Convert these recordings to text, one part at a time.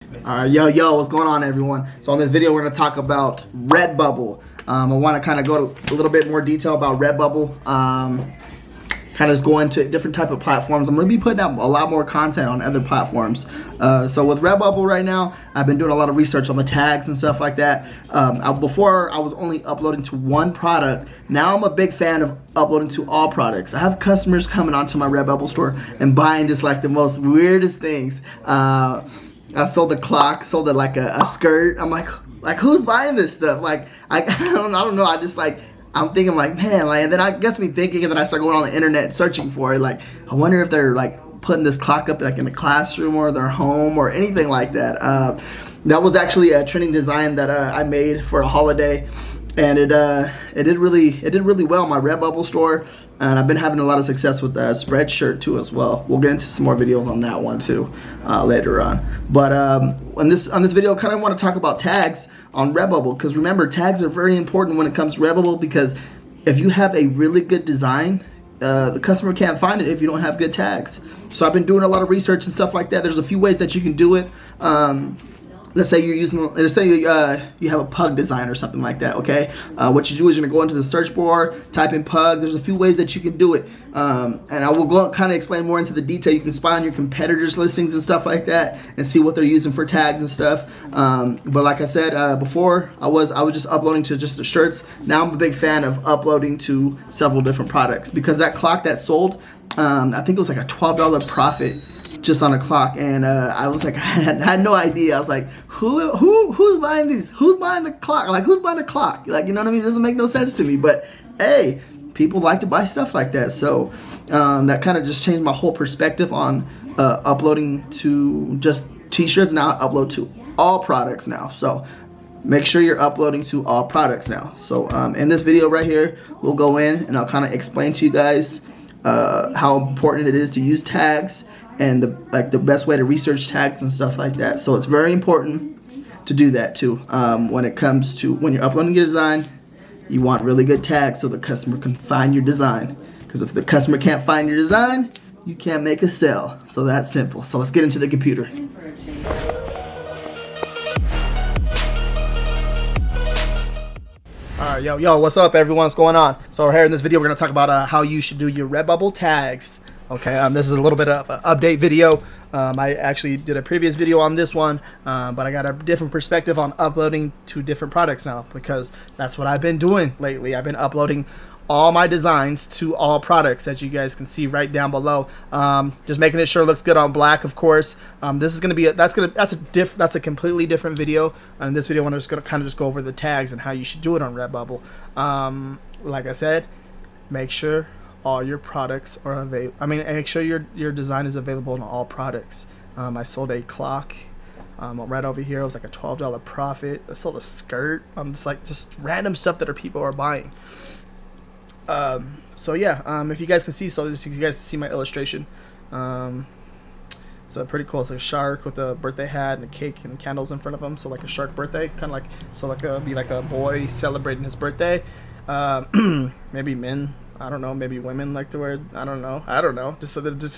Alright, yo, what's going on, everyone? So on this video, we're going to talk about Redbubble. I want to kind of go to a little bit more detail about Redbubble. Kind of just go into different type of platforms. I'm going to be putting out a lot more content on other platforms. So with Redbubble right now, I've been doing a lot of research on the tags and stuff like that. Before, I was only uploading to one product. Now I'm a big fan of uploading to all products. I have customers coming onto my Redbubble store and buying just like the most weirdest things. I sold the clock, sold it like a skirt. I'm like who's buying this stuff? Like I don't know. I'm thinking like, man, like, and then I gets me thinking, and then I start going on the internet searching for it. Like, I wonder if they're like putting this clock up like in a classroom or their home or anything like that. That was actually a trending design that I made for a holiday, and it did really well in my Redbubble store. And I've been having a lot of success with the Spreadshirt too as well. We'll get into some more videos on that one too later on. But on this video, I kind of want to talk about tags on Redbubble, because remember, tags are very important when it comes to Redbubble, because if you have a really good design, the customer can't find it if you don't have good tags. So I've been doing a lot of research and stuff like that. There's a few ways that you can do it. Let's say you have a pug design or something like that, okay? What you do is you're gonna go into the search bar, type in pugs. There's a few ways that you can do it. And I will go kind of explain more into the detail. You can spy on your competitors' listings and stuff like that and see what they're using for tags and stuff. But like I said, before I was just uploading to just the shirts. Now I'm a big fan of uploading to several different products, because that clock that sold, I think it was like a $12 profit just on a clock, and I was like, I had no idea. I was like, who's buying these? Who's buying the clock? Like, who's buying a clock? Like, you know what I mean? It doesn't make no sense to me. But hey, people like to buy stuff like that. So that kind of just changed my whole perspective on uploading to just t-shirts. Now I upload to all products now. So make sure you're uploading to all products now. So in this video right here, we'll go in and I'll kind of explain to you guys how important it is to use tags, and the best way to research tags and stuff like that. So it's very important to do that too. When it comes to when you're uploading your design, you want really good tags so the customer can find your design. Because if the customer can't find your design, you can't make a sale. So that's simple. So let's get into the computer. Alright, yo, what's up, everyone? What's going on? So here in this video, we're going to talk about how you should do your Redbubble tags. Okay, this is a little bit of an update video. I actually did a previous video on this one, but I got a different perspective on uploading to different products now, because that's what I've been doing lately. I've been uploading all my designs to all products, as you guys can see right down below. Just making it sure it looks good on black, of course. This is gonna be that's a completely different video. In this video, I'm just gonna kind of just go over the tags and how you should do it on Redbubble. Like I said, make sure all your products are available. Make sure your design is available on all products. I sold a clock. Right over here, it was like a $12 profit. I sold a skirt. Just random stuff that people are buying. So yeah, if you guys can see, you guys can see my illustration. So pretty cool. It's like a shark with a birthday hat and a cake and candles in front of him. So like a shark birthday, kind of like, so like be like a boy celebrating his birthday. Maybe men, I don't know, maybe women like to wear, I don't know. Just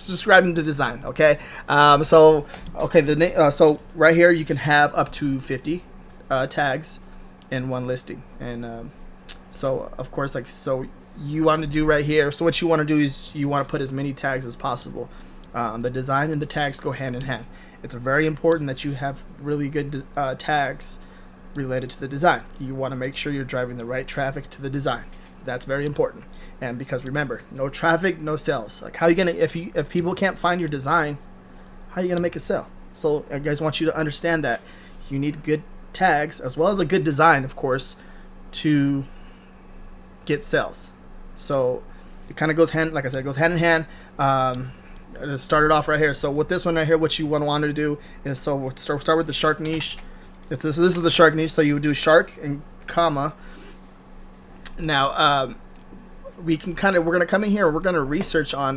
describing the design, okay? So right here you can have up to 50 tags in one listing, and so of course, you want to do right here. So what you want to do is you want to put as many tags as possible. The design and the tags go hand in hand. It's very important that you have really good tags related to the design. You want to make sure you're driving the right traffic to the design. That's very important. And because remember, no traffic, no sales. Like, how you gonna, if people can't find your design, how are you gonna make a sale? So I guys want you to understand that you need good tags as well as a good design, of course, to get sales. So it kind of goes hand, like I said, it goes hand in hand. I just started off right here. So with this one right here, what you want to do is, so we'll start with the shark niche. This is the shark niche. So you would do shark and comma. Now we're gonna come in here and we're gonna research on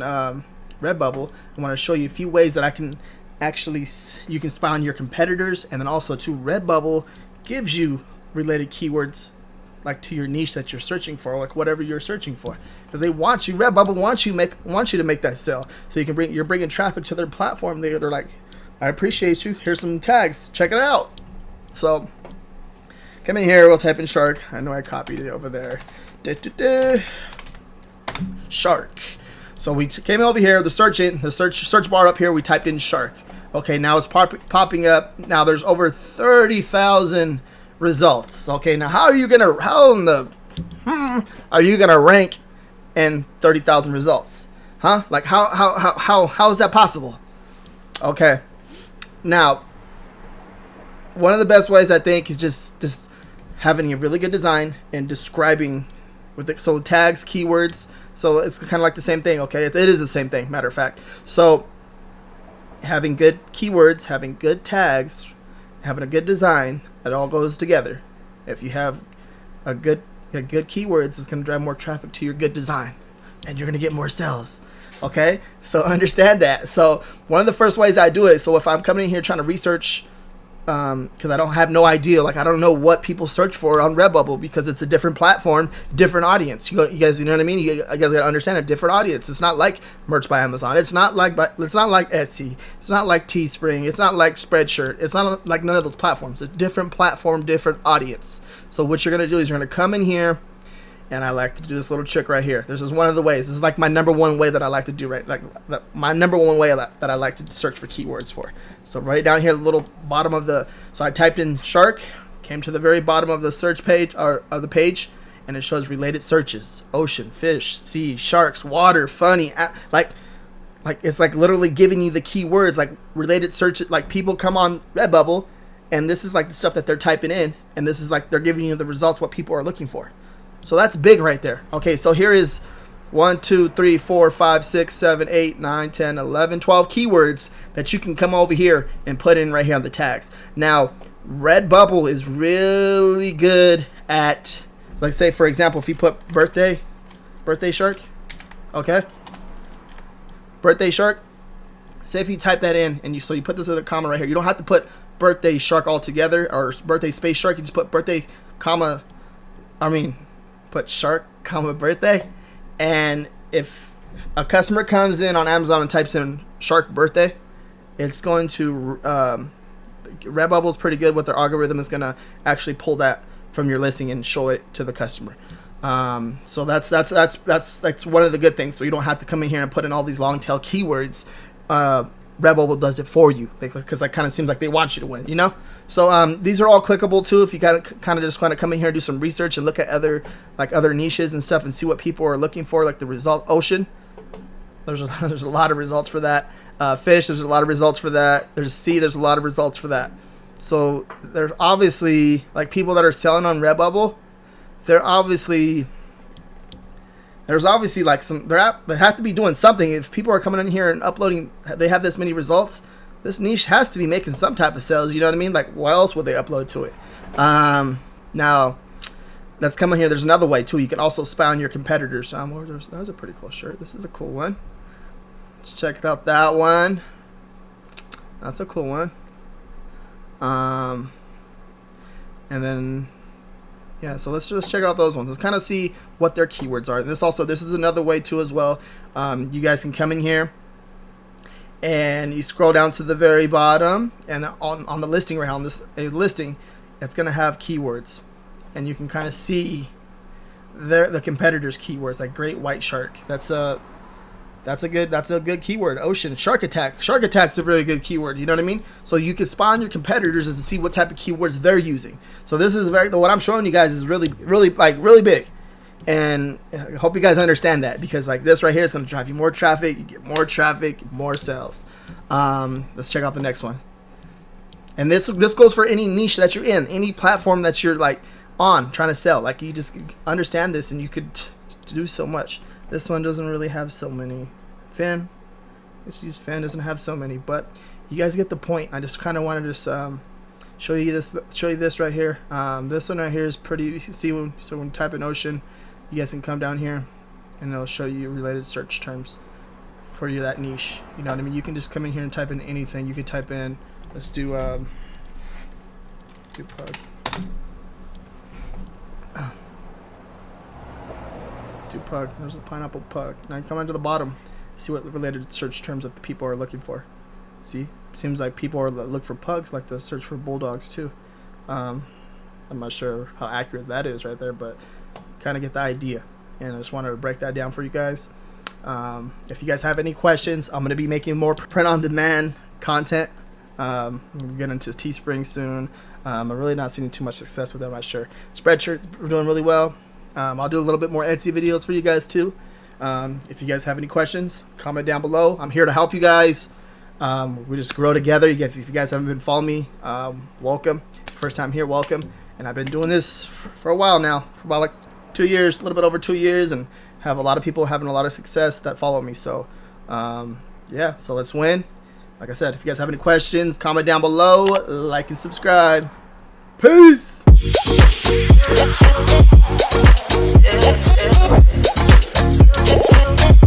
Redbubble. I want to show you a few ways that I can actually, you can spy on your competitors, and then also to Redbubble gives you related keywords like to your niche that you're searching for, like whatever you're searching for, because they want you. Redbubble wants you to make that sale, so you're bringing traffic to their platform. They're like, I appreciate you. Here's some tags. Check it out. So come in here. We'll type in shark. I know I copied it over there. Shark. So we came over here. The search bar up here. We typed in shark. Okay, now it's popping up. Now there's over 30,000 results. Okay, now how in the are you gonna rank in 30,000 results? Huh? Like how is that possible? Okay. Now, one of the best ways I think is just having a really good design and describing with it. So tags, keywords. So it's kind of like the same thing. Okay, it is the same thing. Matter of fact. So having good keywords, having good tags, having a good design, it all goes together. If you have a good keywords, it's going to drive more traffic to your good design, and you're going to get more sales. Okay, so understand that. So one of the first ways I do it, so if I'm coming in here trying to research, because I don't have no idea, like I don't know what people search for on Redbubble, because it's a different platform, different audience. You guys, you know what I mean? You guys got to understand a different audience. It's not like Merch by Amazon. It's not like Etsy. It's not like Teespring. It's not like Spreadshirt. It's not like none of those platforms. It's a different platform, different audience. So what you're gonna do is you're gonna come in here. And I like to do this little trick right here. This is one of the ways. This is like my number one way that I like to do, right? Like my number one way that I like to search for keywords for. So right down here, the little bottom of the, so I typed in shark, came to the very bottom of the search page, or of the page, and it shows related searches: ocean, fish, sea, sharks, water, funny, like it's like literally giving you the keywords, like related searches. Like people come on Redbubble, and this is like the stuff that they're typing in, and this is like they're giving you the results, what people are looking for. So that's big right there. Okay, so here is 1, 2, 3, 4, 5, 6, 7, 8, 9, 10, 11, 12 keywords that you can come over here and put in right here on the tags. Now, Redbubble is really good at, like say for example, if you put birthday shark, okay? Birthday shark. Say if you type that in and you put this in a comma right here. You don't have to put birthday shark all together or birthday space shark. You just put birthday comma, put shark comma birthday, and if a customer comes in on Amazon and types in shark birthday, it's going to Redbubble is pretty good with their algorithm. Is going to actually pull that from your listing and show it to the customer. So that's one of the good things. So you don't have to come in here and put in all these long tail keywords. Redbubble does it for you, because that kind of seems like they want you to win, you know. So these are all clickable too. If you kind of just want to come in here and do some research and look at other niches and stuff and see what people are looking for, like the result ocean. There's a lot of results for that. Fish, there's a lot of results for that. There's sea, there's a lot of results for that. So there's obviously like people that are selling on Redbubble. There's obviously like they have to be doing something. If people are coming in here and uploading, they have this many results, this niche has to be making some type of sales. You know what I mean? Like, what else would they upload to it? Now, let's come in here. There's another way too. You can also spy on your competitors. That was a pretty cool shirt. This is a cool one. Let's check out that one. That's a cool one. And then, yeah, so let's just check out those ones. Let's kind of see what their keywords are. And this is another way too as well. You guys can come in here and you scroll down to the very bottom, and on the listing right on this listing, it's gonna have keywords, and you can kind of see the competitors' keywords, like great white shark. That's a good keyword. Ocean, shark attack. Shark attack's a really good keyword. You know what I mean? So you can spy on your competitors and see what type of keywords they're using. So this is what I'm showing you guys is really big, and I hope you guys understand that, because like this right here is going to drive you more traffic. You get more traffic, more sales. Let's check out the next one. And this goes for any niche that you're in, any platform that you're like on trying to sell. Like, you just understand this and you could do so much. This one doesn't really have so many. Fin doesn't have so many, but you guys get the point. I just kind of wanted to show you this right here. This one right here is pretty. You can see when you type in ocean, you guys can come down here and it'll show you related search terms for that niche. You know what I mean? You can just come in here and type in anything. You could type in, let's do pug. Pug. There's a pineapple pug. Now come into the bottom, see what related search terms that the people are looking for. See, seems like people are that look for pugs like to search for bulldogs too. I'm not sure how accurate that is right there, but kind of get the idea. And I just wanted to break that down for you guys. If you guys have any questions, I'm going to be making more print-on-demand content. We'll get into Teespring soon. I'm really not seeing too much success with them, I'm not sure. Spreadshirts, we're doing really well. I'll do a little bit more Etsy videos for you guys too. If you guys have any questions, comment down below. I'm here to help you guys. We just grow together. If you guys haven't been following me, welcome. First time here, welcome. And I've been doing this for a while now, for about like 2 years, a little bit over 2 years, and have a lot of people having a lot of success that follow me. So yeah, so let's win. Like I said, if you guys have any questions, comment down below, like and subscribe. Peace. Yeah.